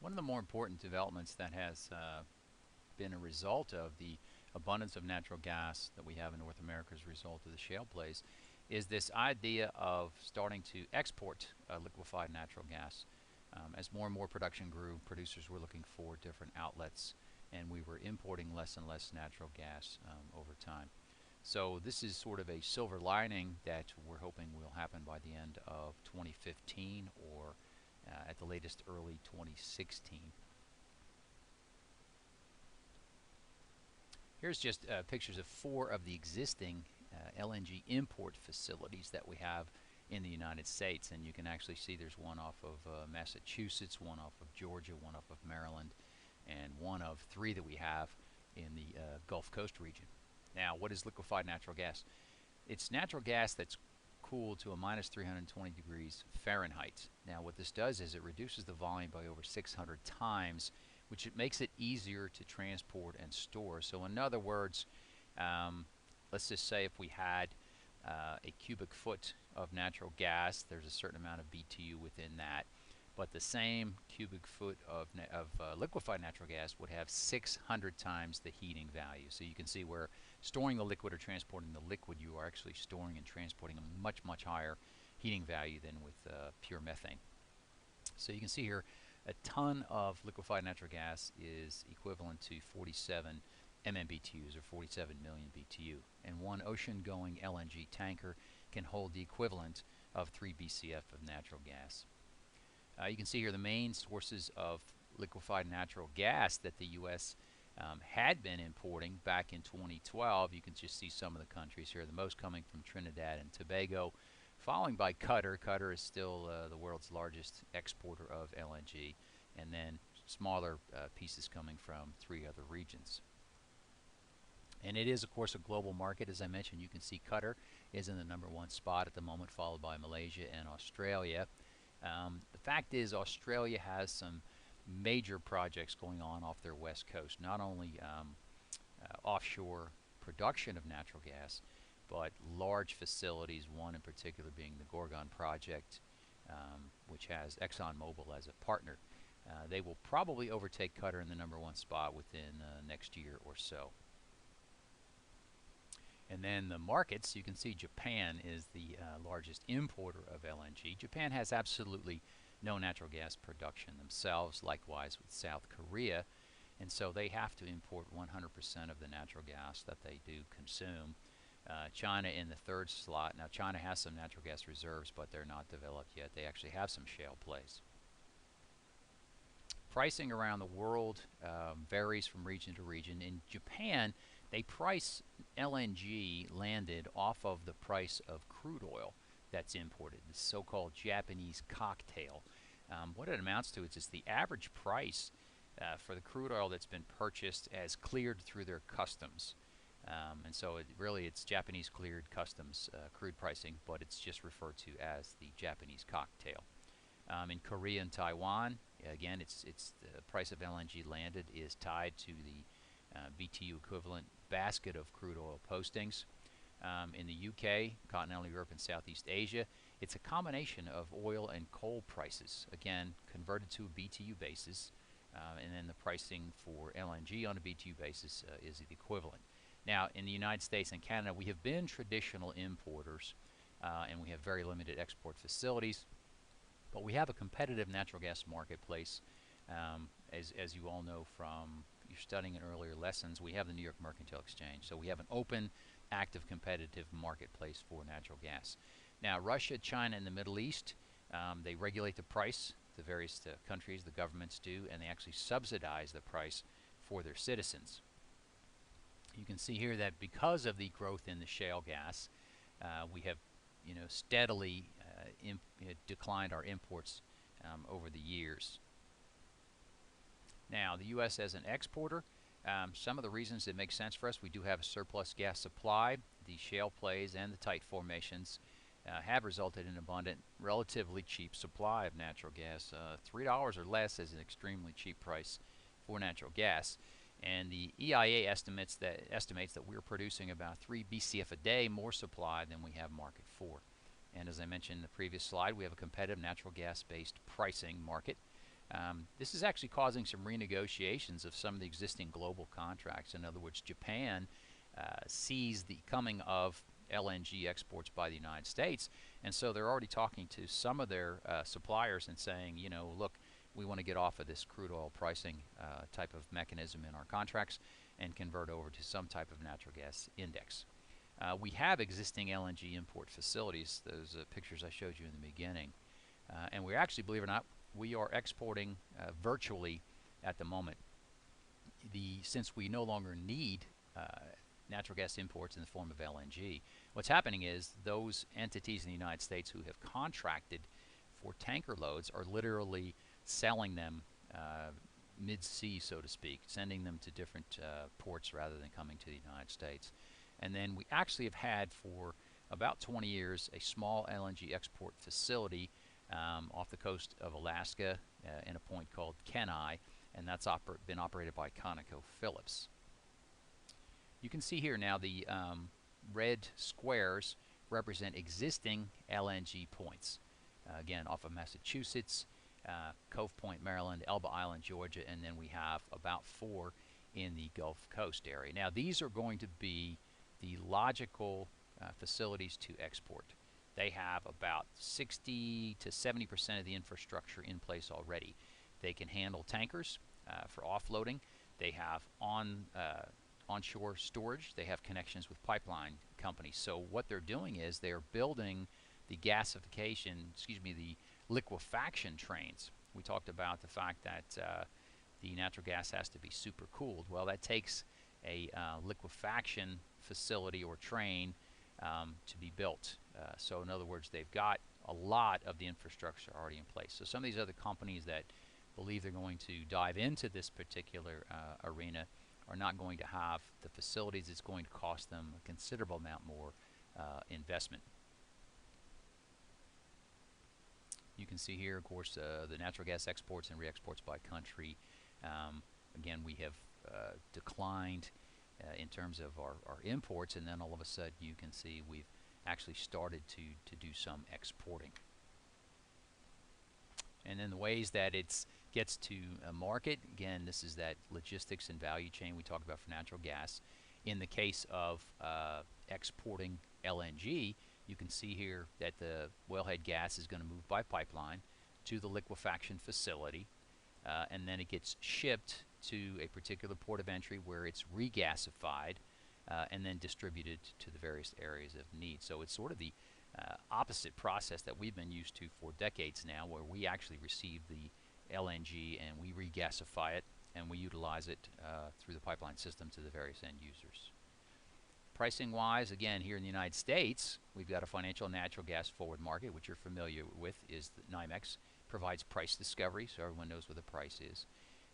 One of the more important developments that has been a result of the abundance of natural gas that we have in North America as a result of the shale plays is this idea of starting to export liquefied natural gas. As more and more production grew, producers were looking for different outlets, and we were importing less and less natural gas over time. So this is sort of a silver lining that we're hoping will happen by the end of 2015 or at the latest early 2016. Here's just pictures of 4 of the existing LNG import facilities that we have in the United States, and you can actually see there's one off of Massachusetts, one off of Georgia, one off of Maryland, and one of 3 that we have in the Gulf Coast region. Now, what is liquefied natural gas? It's natural gas that's cooled to a minus 320 degrees Fahrenheit. Now, what this does is it reduces the volume by over 600 times, which it makes it easier to transport and store. So in other words, let's just say if we had a cubic foot of natural gas, there's a certain amount of BTU within that. But the same cubic foot of liquefied natural gas would have 600 times the heating value. So you can see where storing the liquid or transporting the liquid, you are actually storing and transporting a much, much higher heating value than with pure methane. So you can see here a ton of liquefied natural gas is equivalent to 47 MMBTUs or 47 million BTU. And one ocean-going LNG tanker can hold the equivalent of 3 BCF of natural gas. You can see here the main sources of liquefied natural gas that the U.S. Had been importing back in 2012. You can just see some of the countries here, the most coming from Trinidad and Tobago, following by Qatar. Qatar is still the world's largest exporter of LNG, and then smaller pieces coming from 3 other regions. And it is, of course, a global market. As I mentioned, you can see Qatar is in the #1 spot at the moment, followed by Malaysia and Australia. The fact is, Australia has some major projects going on off their west coast, not only offshore production of natural gas, but large facilities, one in particular being the Gorgon project, which has ExxonMobil as a partner. They will probably overtake Qatar in the #1 spot within next year or so. And then the markets, you can see Japan is the largest importer of LNG. Japan has absolutely no natural gas production themselves, likewise with South Korea, and so they have to import 100% of the natural gas that they do consume. China in the 3rd slot. Now, China has some natural gas reserves, but they're not developed yet. They actually have some shale plays. Pricing around the world varies from region to region. In Japan, they price LNG landed off of the price of crude oil that's imported, the so-called Japanese cocktail. What it amounts to is just the average price for the crude oil that's been purchased as cleared through their customs. And so it's Japanese cleared customs crude pricing, but it's just referred to as the Japanese cocktail. In Korea and Taiwan, again, it's the price of LNG landed is tied to the BTU equivalent basket of crude oil postings. In the UK, continental Europe, and Southeast Asia, it's a combination of oil and coal prices, again converted to a BTU basis, and then the pricing for LNG on a BTU basis is the equivalent. Now, in the United States and Canada, we have been traditional importers, and we have very limited export facilities, but we have a competitive natural gas marketplace. As you all know from your studying in earlier lessons, we have the New York Mercantile Exchange. So we have an open, active, competitive marketplace for natural gas. Now, Russia, China, and the Middle East, they regulate the price. The various countries, the governments do, and they actually subsidize the price for their citizens. You can see here that because of the growth in the shale gas, we have steadily declined our imports over the years. Now, the U.S. as an exporter, some of the reasons it makes sense for us, we do have a surplus gas supply. The shale plays and the tight formations have resulted in abundant, relatively cheap supply of natural gas. $3 or less is an extremely cheap price for natural gas. And the EIA estimates that we're producing about 3 BCF a day more supply than we have market for. And as I mentioned in the previous slide, we have a competitive natural gas-based pricing market. This is actually causing some renegotiations of some of the existing global contracts. In other words, Japan sees the coming of LNG exports by the United States, and so they're already talking to some of their suppliers and saying, you know, look, we want to get off of this crude oil pricing type of mechanism in our contracts and convert over to some type of natural gas index. We have existing LNG import facilities, those pictures I showed you in the beginning, and we actually, believe it or not, we are exporting virtually at the moment. Since we no longer need natural gas imports in the form of LNG, what's happening is those entities in the United States who have contracted for tanker loads are literally selling them mid-sea, so to speak, sending them to different ports rather than coming to the United States. And then we actually have had for about 20 years a small LNG export facility off the coast of Alaska in a point called Kenai, and that's been operated by ConocoPhillips. You can see here now the red squares represent existing LNG points. Again, off of Massachusetts, Cove Point, Maryland, Elba Island, Georgia, and then we have about 4 in the Gulf Coast area. Now, these are going to be the logical facilities to export. They have about 60 to 70% of the infrastructure in place already. They can handle tankers for offloading. They have onshore storage. They have connections with pipeline companies. So what they're doing is they're building the the liquefaction trains. We talked about the fact that the natural gas has to be super cooled. Well, that takes a liquefaction facility or train to be built. So in other words, they've got a lot of the infrastructure already in place. So some of these other companies that believe they're going to dive into this particular arena are not going to have the facilities. It's going to cost them a considerable amount more investment. You can see here, of course, the natural gas exports and re-exports by country. Again, we have declined in terms of our imports, and then all of a sudden you can see we've actually started to do some exporting. And then the ways that it gets to a market, again, this is that logistics and value chain we talked about for natural gas. In the case of exporting LNG, you can see here that the wellhead gas is going to move by pipeline to the liquefaction facility, and then it gets shipped to a particular port of entry where it's regasified and then distributed to the various areas of need. So it's sort of the opposite process that we've been used to for decades now, where we actually receive the LNG and we regasify it and we utilize it through the pipeline system to the various end users. Pricing wise, again, here in the United States, we've got a financial natural gas forward market, which you're familiar with, is the NYMEX, provides price discovery, so everyone knows what the price is.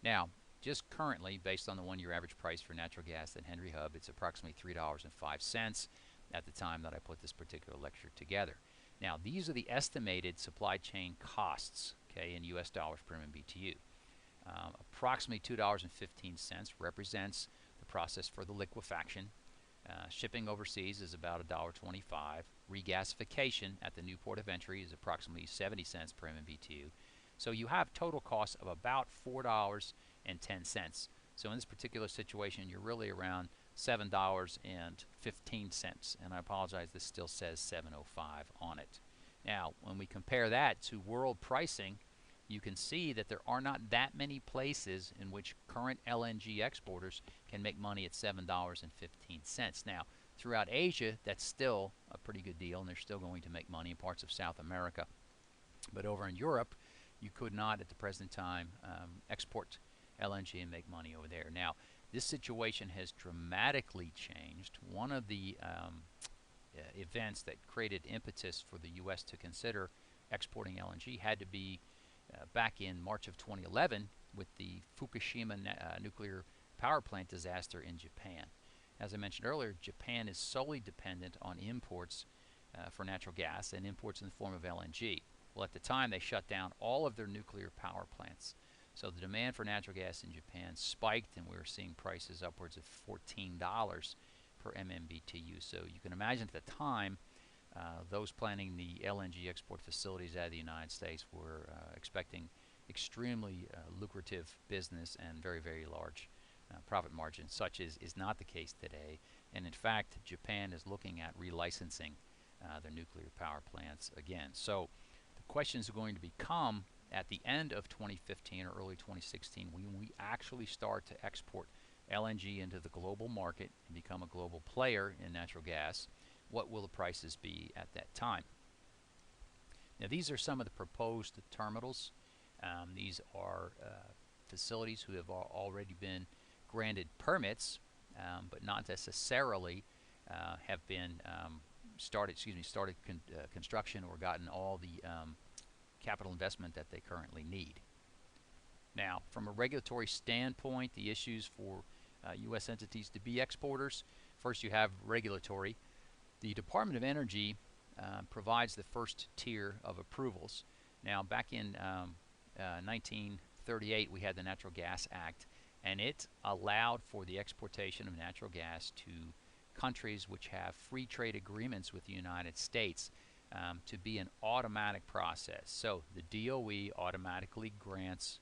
Now, just currently, based on the one-year average price for natural gas at Henry Hub, it's approximately $3.05 at the time that I put this particular lecture together. Now, these are the estimated supply chain costs, okay, in US dollars per MMBTU. Approximately $2.15 represents the process for the liquefaction. Shipping overseas is about $1.25. Regasification at the new port of entry is approximately 70 cents per MMBTU. So you have total costs of about $4.10. So in this particular situation, you're really around $7.15. And I apologize, this still says $7.05 on it. Now, when we compare that to world pricing, you can see that there are not that many places in which current LNG exporters can make money at $7.15. Now, throughout Asia, that's still a pretty good deal, and they're still going to make money in parts of South America. But over in Europe, you could not, at the present time, export LNG and make money over there. Now, this situation has dramatically changed. One of the events that created impetus for the U.S. to consider exporting LNG had to be back in March of 2011 with the Fukushima nuclear power plant disaster in Japan. As I mentioned earlier, Japan is solely dependent on imports for natural gas and imports in the form of LNG. Well, at the time, they shut down all of their nuclear power plants. So the demand for natural gas in Japan spiked, and we were seeing prices upwards of $14 per MMBTU. So you can imagine at the time, those planning the LNG export facilities out of the United States were expecting extremely lucrative business and very, very large profit margins. Such is not the case today. And in fact, Japan is looking at relicensing their nuclear power plants again. So the question is going to become at the end of 2015 or early 2016, when we actually start to export LNG into the global market and become a global player in natural gas, what will the prices be at that time? Now, these are some of the proposed terminals. These are facilities who have already been granted permits, but not necessarily have been started construction or gotten all the capital investment that they currently need. Now, from a regulatory standpoint, the issues for U.S. entities to be exporters, first you have regulatory. The Department of Energy provides the first tier of approvals. Now, back in 1938, we had the Natural Gas Act, and it allowed for the exportation of natural gas to countries which have free trade agreements with the United States to be an automatic process. So the DOE automatically grants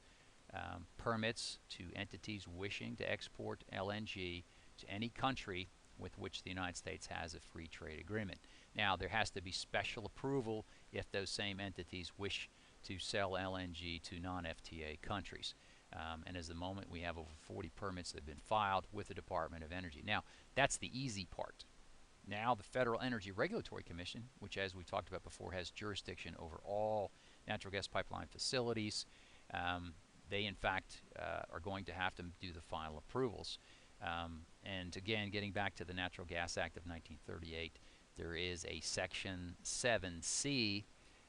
permits to entities wishing to export LNG to any country with which the United States has a free trade agreement. Now, there has to be special approval if those same entities wish to sell LNG to non-FTA countries. And as the moment, we have over 40 permits that have been filed with the Department of Energy. Now, that's the easy part. Now, the Federal Energy Regulatory Commission, which, as we talked about before, has jurisdiction over all natural gas pipeline facilities, they, in fact, are going to have to do the final approvals. And again, getting back to the Natural Gas Act of 1938, there is a Section 7C,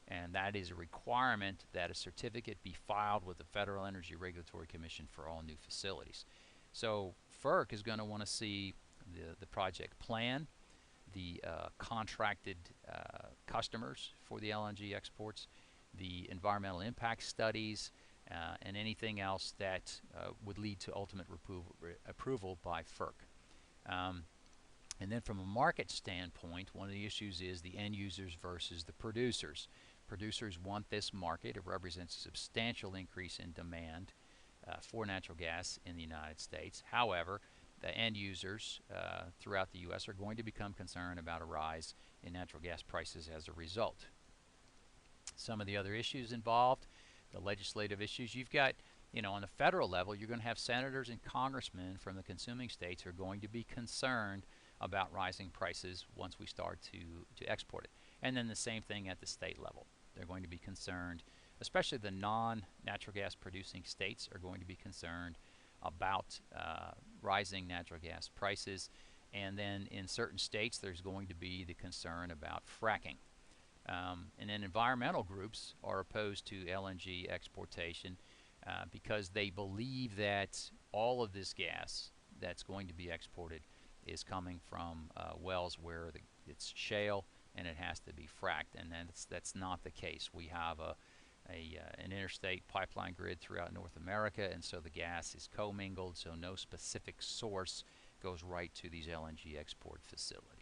and that is a requirement that a certificate be filed with the Federal Energy Regulatory Commission for all new facilities. So FERC is going to want to see the project plan, the contracted customers for the LNG exports, the environmental impact studies, and anything else that would lead to ultimate approval by FERC. And then from a market standpoint, one of the issues is the end users versus the producers. Producers want this market. It represents a substantial increase in demand for natural gas in the United States. However, the end users throughout the U.S. are going to become concerned about a rise in natural gas prices as a result. Some of the other issues involved, the legislative issues, you've got, on the federal level, you're going to have senators and congressmen from the consuming states who are going to be concerned about rising prices once we start to export it. And then the same thing at the state level. They're going to be concerned, especially the non-natural gas producing states are going to be concerned about rising natural gas prices. And then in certain states, there's going to be the concern about fracking. And then environmental groups are opposed to LNG exportation because they believe that all of this gas that's going to be exported is coming from wells where it's shale and it has to be fracked, and that's not the case. We have an interstate pipeline grid throughout North America, and so the gas is commingled, so no specific source goes right to these LNG export facilities.